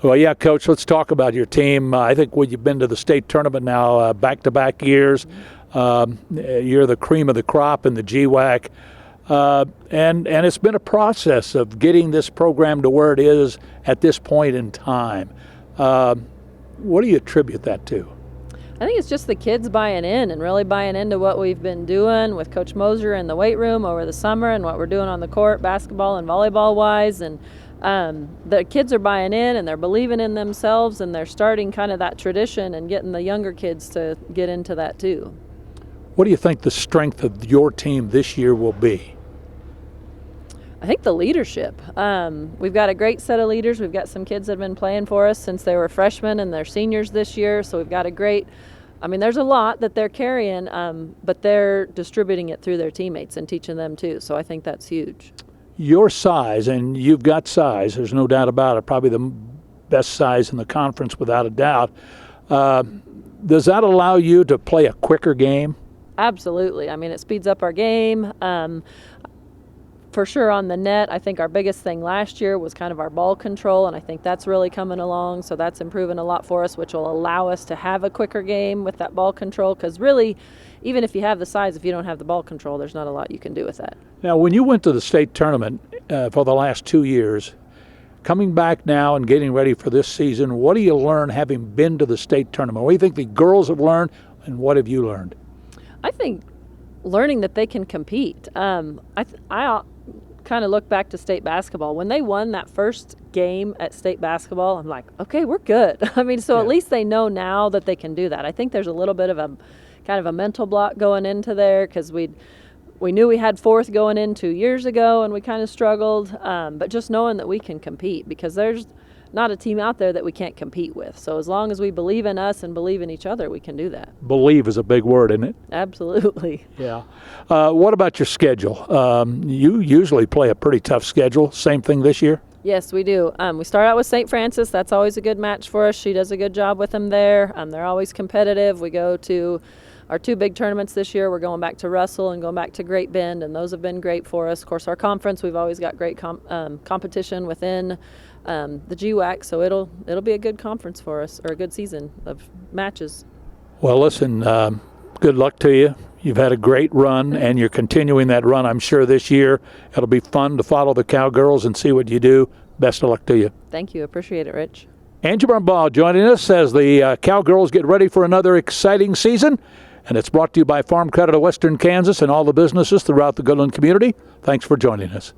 Well, yeah, Coach, let's talk about your team. I think you've been to the state tournament now back-to-back years. You're the cream of the crop in the GWAC. And it's been a process of getting this program to where it is at this point in time. What do you attribute that to? I think it's just the kids buying in and really buying into what we've been doing with Coach Moser in the weight room over the summer and what we're doing on the court, basketball and volleyball wise. And the kids are buying in and they're believing in themselves, and they're starting kind of that tradition and getting the younger kids to get into that too. What do you think the strength of your team this year will be? I think the leadership. We've got a great set of leaders. We've got some kids that have been playing for us since they were freshmen, and they're seniors this year. So we've got a great, there's a lot that they're carrying, but they're distributing it through their teammates and teaching them too. So I think that's huge. Your size, and you've got size, there's no doubt about it, probably the best size in the conference without a doubt. Does that allow you to play a quicker game? Absolutely. It speeds up our game. For sure on the net, I think our biggest thing last year was kind of our ball control, and I think that's really coming along. So that's improving a lot for us, which will allow us to have a quicker game with that ball control, because really, even if you have the size, if you don't have the ball control, there's not a lot you can do with that. Now, when you went to the state tournament for the last 2 years, coming back now and getting ready for this season, what do you learn having been to the state tournament? What do you think the girls have learned, and what have you learned? I think learning that they can compete. I kind of look back to state basketball. When they won that first game at state basketball, I'm like, okay, we're good. At least they know now that they can do that. I think there's a little bit of a kind of a mental block going into there, because we knew we had fourth going in 2 years ago and we kind of struggled, but just knowing that we can compete, because there's not a team out there that we can't compete with. So as long as we believe in us and believe in each other, we can do that. Believe is a big word, isn't it? Absolutely. Yeah. What about your schedule? You usually play a pretty tough schedule. Same thing this year? Yes, we do. We start out with St. Francis. That's always a good match for us. She does a good job with them there. They're always competitive. We go to our 2 big tournaments this year. We're going back to Russell and going back to Great Bend, and those have been great for us. Of course, our conference, we've always got great competition within the GWAC, so it'll be a good conference for us, or a good season of matches. Well, listen, good luck to you. You've had a great run, and you're continuing that run, I'm sure, this year. It'll be fun to follow the Cowgirls and see what you do. Best of luck to you. Thank you. Appreciate it, Rich. Angie Brumbaugh joining us as the Cowgirls get ready for another exciting season. And it's brought to you by Farm Credit of Western Kansas and all the businesses throughout the Goodland community. Thanks for joining us.